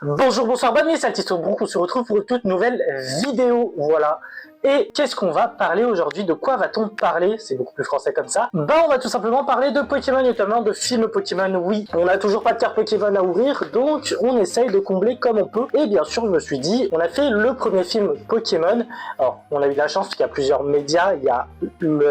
Bonjour, bonsoir, bonne nuit, c'est Altisto, on se retrouve pour une toute nouvelle vidéo, voilà. Et qu'est-ce qu'on va parler aujourd'hui? De quoi va-t-on parler? C'est beaucoup plus français comme ça. On va tout simplement parler de Pokémon, notamment de films Pokémon. Oui, on n'a toujours pas de carte Pokémon à ouvrir, donc on essaye de combler comme on peut. Et bien sûr, je me suis dit, on a fait le premier film Pokémon. Alors, on a eu de la chance parce qu'il y a plusieurs médias. Il y a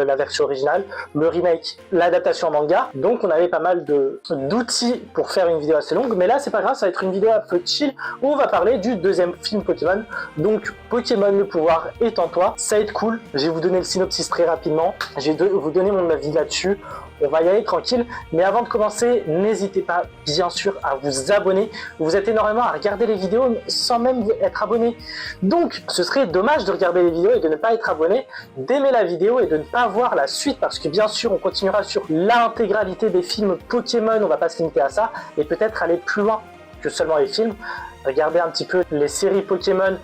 la version originale, le remake, l'adaptation en manga. Donc, on avait pas mal d'outils pour faire une vidéo assez longue. Mais là, c'est pas grave, ça va être une vidéo un peu chill où on va parler du deuxième film Pokémon. Donc, Pokémon, le pouvoir est en toi. Ça va être cool, je vais vous donner le synopsis très rapidement, je vais vous donner mon avis là-dessus, on va y aller tranquille, mais avant de commencer, n'hésitez pas bien sûr à vous abonner, vous êtes énormément à regarder les vidéos sans même être abonné, donc ce serait dommage de regarder les vidéos et de ne pas être abonné, d'aimer la vidéo et de ne pas voir la suite, parce que bien sûr on continuera sur l'intégralité des films Pokémon, on va pas se limiter à ça, et peut-être aller plus loin que seulement les films, regarder un petit peu les séries Pokémon,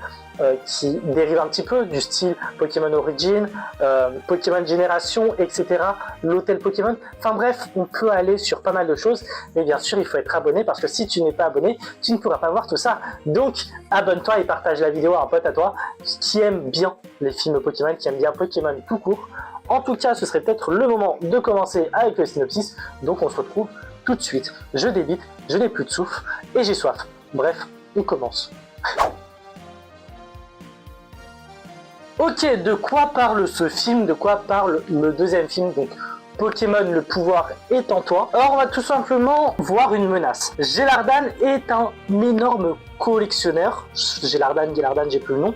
qui dérive un petit peu du style Pokémon Origin, Pokémon Génération, etc. L'hôtel Pokémon. Enfin bref, on peut aller sur pas mal de choses. Mais bien sûr, il faut être abonné parce que si tu n'es pas abonné, tu ne pourras pas voir tout ça. Donc, abonne-toi et partage la vidéo à un pote à toi qui aime bien les films Pokémon, qui aime bien Pokémon tout court. En tout cas, ce serait peut-être le moment de commencer avec le synopsis. Donc, on se retrouve tout de suite. Je débite, je n'ai plus de souffle et j'ai soif. Bref, on commence. Ok, de quoi parle ce film? De quoi parle le deuxième film? Donc, Pokémon, le pouvoir est en toi. Alors, on va tout simplement voir une menace. Gélardan est un énorme collectionneur. Gélardan, j'ai plus le nom.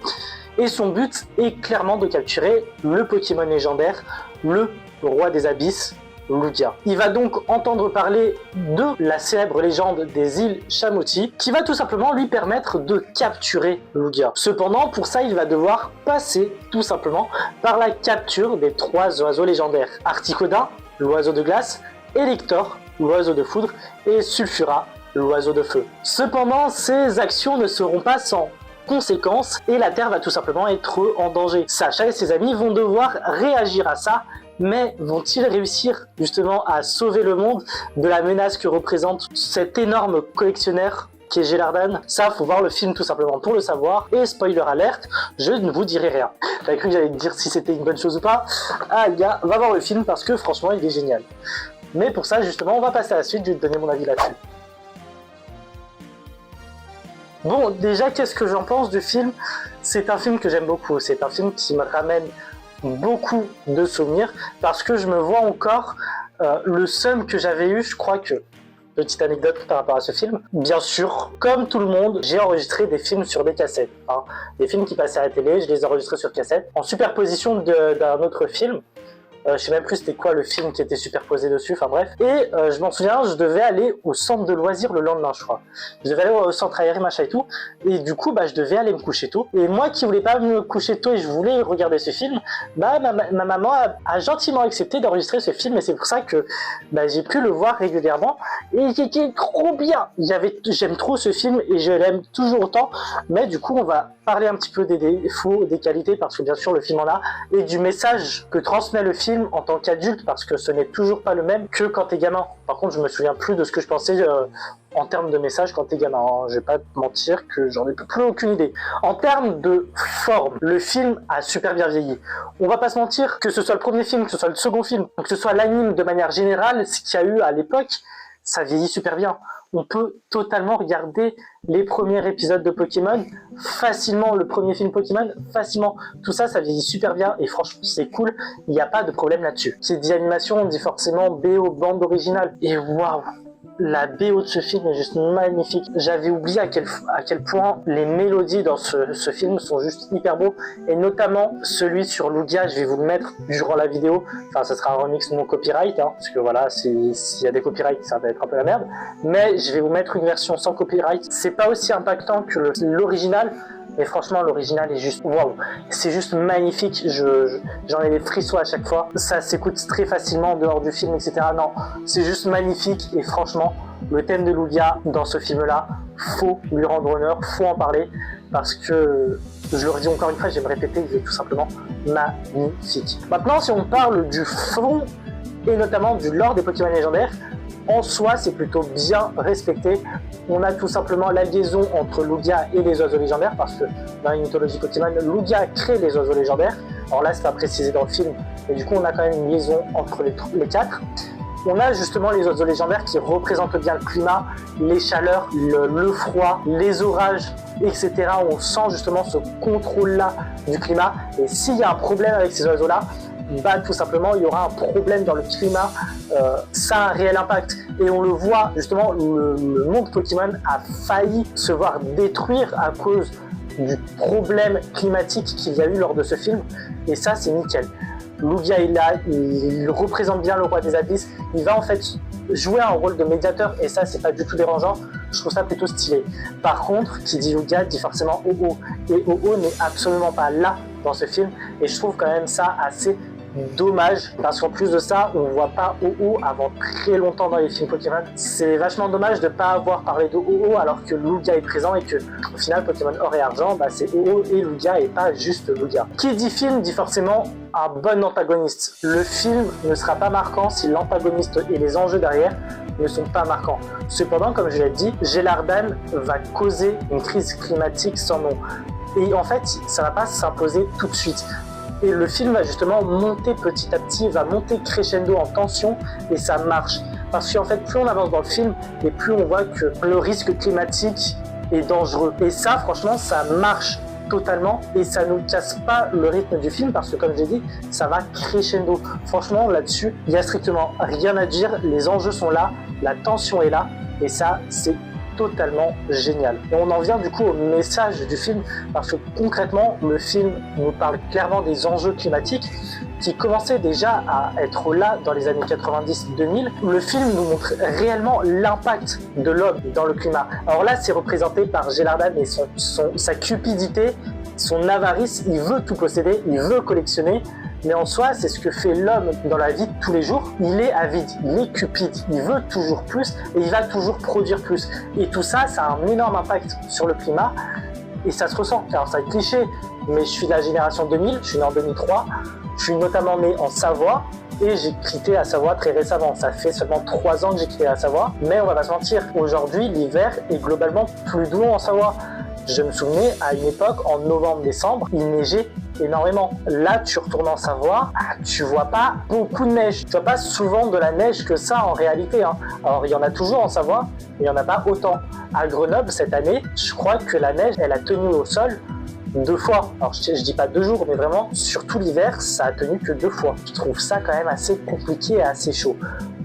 Et son but est clairement de capturer le Pokémon légendaire, le roi des abysses, Lugia. Il va donc entendre parler de la célèbre légende des îles Chamotis qui va tout simplement lui permettre de capturer Lugia. Cependant, pour ça, il va devoir passer tout simplement par la capture des 3 oiseaux légendaires. Articodin, l'oiseau de glace, Elector, l'oiseau de foudre, et Sulfura, l'oiseau de feu. Cependant, ces actions ne seront pas sans conséquences et la Terre va tout simplement être en danger. Sacha et ses amis vont devoir réagir à ça. Mais vont-ils réussir justement à sauver le monde de la menace que représente cet énorme collectionneur qui est Gélardan? Ça, faut voir le film tout simplement pour le savoir. Et spoiler alerte, je ne vous dirai rien. T'as cru que j'allais te dire si c'était une bonne chose ou pas? Ah gars, va voir le film parce que franchement il est génial. Mais pour ça justement, on va passer à la suite, je vais te donner mon avis là-dessus. Bon, déjà, qu'est-ce que j'en pense du film? C'est un film que j'aime beaucoup, c'est un film qui me ramène beaucoup de souvenirs parce que je me vois encore le seum que j'avais eu. Je crois que, petite anecdote par rapport à ce film, bien sûr, comme tout le monde, j'ai enregistré des films sur des cassettes, hein. Des films qui passaient à la télé, je les ai enregistrés sur cassette en superposition d'un autre film. Je sais même plus c'était quoi le film qui était superposé dessus, enfin bref. Et je m'en souviens, je devais aller au centre de loisirs le lendemain, je crois. Je devais aller au centre aéré, machin et tout. Et du coup, je devais aller me coucher tôt. Et moi qui voulais pas me coucher tôt et je voulais regarder ce film, ma maman a gentiment accepté d'enregistrer ce film. Et c'est pour ça que j'ai pu le voir régulièrement. Et il était trop bien. J'aime trop ce film et je l'aime toujours autant. Mais du coup, on va parler un petit peu des défauts, des qualités, parce que bien sûr le film en a, et du message que transmet le film en tant qu'adulte, parce que ce n'est toujours pas le même que quand t'es gamin. Par contre, je me souviens plus de ce que je pensais en termes de message quand t'es gamin, hein. Je vais pas te mentir que j'en ai plus aucune idée. En termes de forme, le film a super bien vieilli. On va pas se mentir, que ce soit le premier film, que ce soit le second film, que ce soit l'anime de manière générale, ce qu'il y a eu à l'époque, ça vieillit super bien. On peut totalement regarder les premiers épisodes de Pokémon facilement, le premier film Pokémon facilement. Tout ça, ça vieillit super bien et franchement, c'est cool. Il n'y a pas de problème là-dessus. Qui dit animation, on dit forcément BO, bande originale. Et waouh! La BO de ce film est juste magnifique. J'avais oublié à quel point les mélodies dans ce film sont juste hyper beaux. Et notamment celui sur Lugia, je vais vous le mettre durant la vidéo. Enfin, ça sera un remix de mon copyright, hein, parce que voilà, s'il y a des copyrights, ça va être un peu la merde. Mais je vais vous mettre une version sans copyright. C'est pas aussi impactant que l'original. Mais franchement, l'original est juste waouh, c'est juste magnifique. J'en ai des frissons à chaque fois. Ça s'écoute très facilement en dehors du film, etc. Non, c'est juste magnifique et franchement, le thème de Lugia dans ce film-là, faut lui rendre honneur, faut en parler parce que je le redis encore une fois, je vais me répéter, il est tout simplement magnifique. Maintenant, si on parle du fond et notamment du lore des Pokémon légendaires, en soi, c'est plutôt bien respecté. On a tout simplement la liaison entre Lugia et les oiseaux légendaires, parce que dans la mythologie Pokémon, Lugia crée les oiseaux légendaires. Alors là, c'est pas précisé dans le film, mais du coup, on a quand même une liaison entre les quatre. On a justement les oiseaux légendaires qui représentent bien le climat, les chaleurs, le froid, les orages, etc. On sent justement ce contrôle-là du climat. Et s'il y a un problème avec ces oiseaux-là, bah, tout simplement, il y aura un problème dans le climat. Ça a un réel impact. Et on le voit, justement, le monde Pokémon a failli se voir détruire à cause du problème climatique qu'il y a eu lors de ce film. Et ça, c'est nickel. Lugia est là, il représente bien le roi des abysses, il va en fait jouer un rôle de médiateur et ça c'est pas du tout dérangeant, je trouve ça plutôt stylé. Par contre, qui dit Lugia dit forcément Oh-Oh, et Oh-Oh n'est absolument pas là dans ce film et je trouve quand même ça assez dommage parce qu'en plus de ça on voit pas Oh-Oh avant très longtemps dans les films Pokémon. C'est vachement dommage de pas avoir parlé de Oh-Oh alors que Lugia est présent et que au final Pokémon Or et Argent bah, c'est Oh-Oh et Lugia et pas juste Lugia. Qui dit film dit forcément un bon antagoniste. Le film ne sera pas marquant si l'antagoniste et les enjeux derrière ne sont pas marquants. Cependant, comme je l'ai dit, Gélardan va causer une crise climatique sans nom. Et en fait, ça va pas s'imposer tout de suite. Et le film va justement monter petit à petit, va monter crescendo en tension et ça marche. Parce qu'en fait, plus on avance dans le film et plus on voit que le risque climatique est dangereux. Et ça, franchement, ça marche totalement et ça ne casse pas le rythme du film parce que comme j'ai dit ça va crescendo. Franchement là-dessus il n'y a strictement rien à dire, les enjeux sont là, la tension est là et ça c'est totalement génial. Et on en vient du coup au message du film parce que concrètement le film nous parle clairement des enjeux climatiques qui commençaient déjà à être là dans les années 90-2000. Le film nous montre réellement l'impact de l'homme dans le climat. Alors là, c'est représenté par Gélardan et sa cupidité, son avarice. Il veut tout posséder, il veut collectionner. Mais en soi, c'est ce que fait l'homme dans la vie de tous les jours. Il est avide, il est cupide, il veut toujours plus et il va toujours produire plus. Et tout ça, ça a un énorme impact sur le climat et ça se ressent. Alors ça va être cliché, mais je suis de la génération 2000, je suis né en 2003. Je suis notamment né en Savoie et j'ai quitté la Savoie très récemment. Ça fait seulement 3 ans que j'ai quitté la Savoie, mais on va pas se mentir, aujourd'hui l'hiver est globalement plus doux en Savoie. Je me souvenais à une époque, en novembre-décembre, il neigeait énormément. Là, tu retournes en Savoie, tu vois pas beaucoup de neige. Tu vois pas souvent de la neige que ça en réalité. Hein. Alors il y en a toujours en Savoie, mais il y en a pas autant. À Grenoble cette année, je crois que la neige, elle a tenu au sol 2 fois. Alors je dis pas 2 jours, mais vraiment sur tout l'hiver, ça a tenu que 2 fois. Je trouve ça quand même assez compliqué et assez chaud.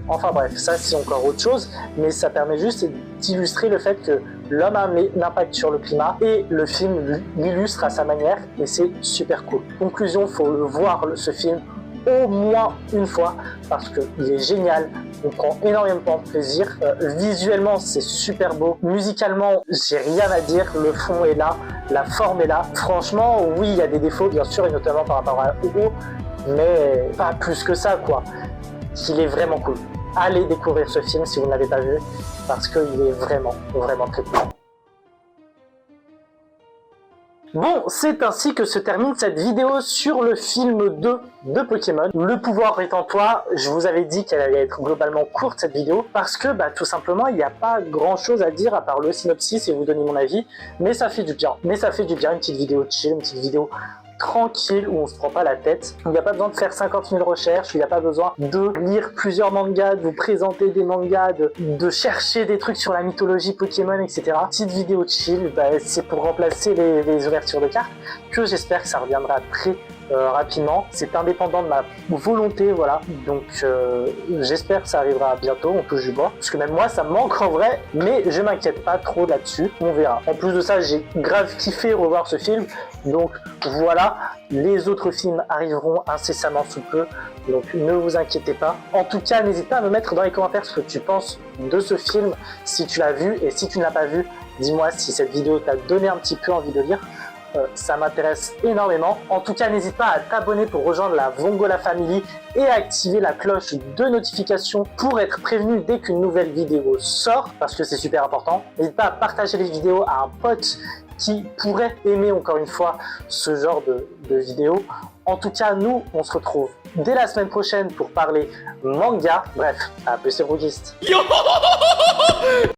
Enfin bref, ça c'est encore autre chose, mais ça permet juste d'illustrer le fait que l'homme a un impact sur le climat et le film l'illustre à sa manière et c'est super cool. Conclusion, faut voir ce film au moins une fois parce qu'il est génial, on prend énormément de plaisir, visuellement c'est super beau, musicalement j'ai rien à dire, le fond est là, la forme est là, franchement oui il y a des défauts bien sûr et notamment par rapport à Oh-Oh, mais pas plus que ça quoi, il est vraiment cool. Allez découvrir ce film si vous ne l'avez pas vu parce qu'il est vraiment très cool. Bon, c'est ainsi que se termine cette vidéo sur le film 2 de Pokémon. Le pouvoir est en toi. Je vous avais dit qu'elle allait être globalement courte cette vidéo parce que bah, tout simplement il n'y a pas grand chose à dire à part le synopsis et vous donner mon avis. Mais ça fait du bien. Une petite vidéo chill, une petite vidéo tranquille où on se prend pas la tête. Il n'y a pas besoin de faire 50 000 recherches, il n'y a pas besoin de lire plusieurs mangas, de vous présenter des mangas, de chercher des trucs sur la mythologie Pokémon, etc. Petite vidéo chill, bah, c'est pour remplacer les ouvertures de cartes que j'espère que ça reviendra très rapidement. C'est indépendant de ma volonté, voilà. Donc j'espère que ça arrivera bientôt, on touche du bois. Parce que même moi, ça me manque en vrai, mais je m'inquiète pas trop là-dessus. On verra. En plus de ça, j'ai grave kiffé revoir ce film. Donc voilà, les autres films arriveront incessamment sous peu. Donc ne vous inquiétez pas. En tout cas, n'hésite pas à me mettre dans les commentaires ce que tu penses de ce film, si tu l'as vu. Et si tu ne l'as pas vu, dis-moi si cette vidéo t'a donné un petit peu envie de lire. Ça m'intéresse énormément. En tout cas, n'hésite pas à t'abonner pour rejoindre la Vongola Family et à activer la cloche de notification pour être prévenu dès qu'une nouvelle vidéo sort, parce que c'est super important. N'hésite pas à partager les vidéos à un pote qui pourraient aimer encore une fois ce genre de vidéos. En tout cas, nous, on se retrouve dès la semaine prochaine pour parler manga. Bref, à plus les brogistes.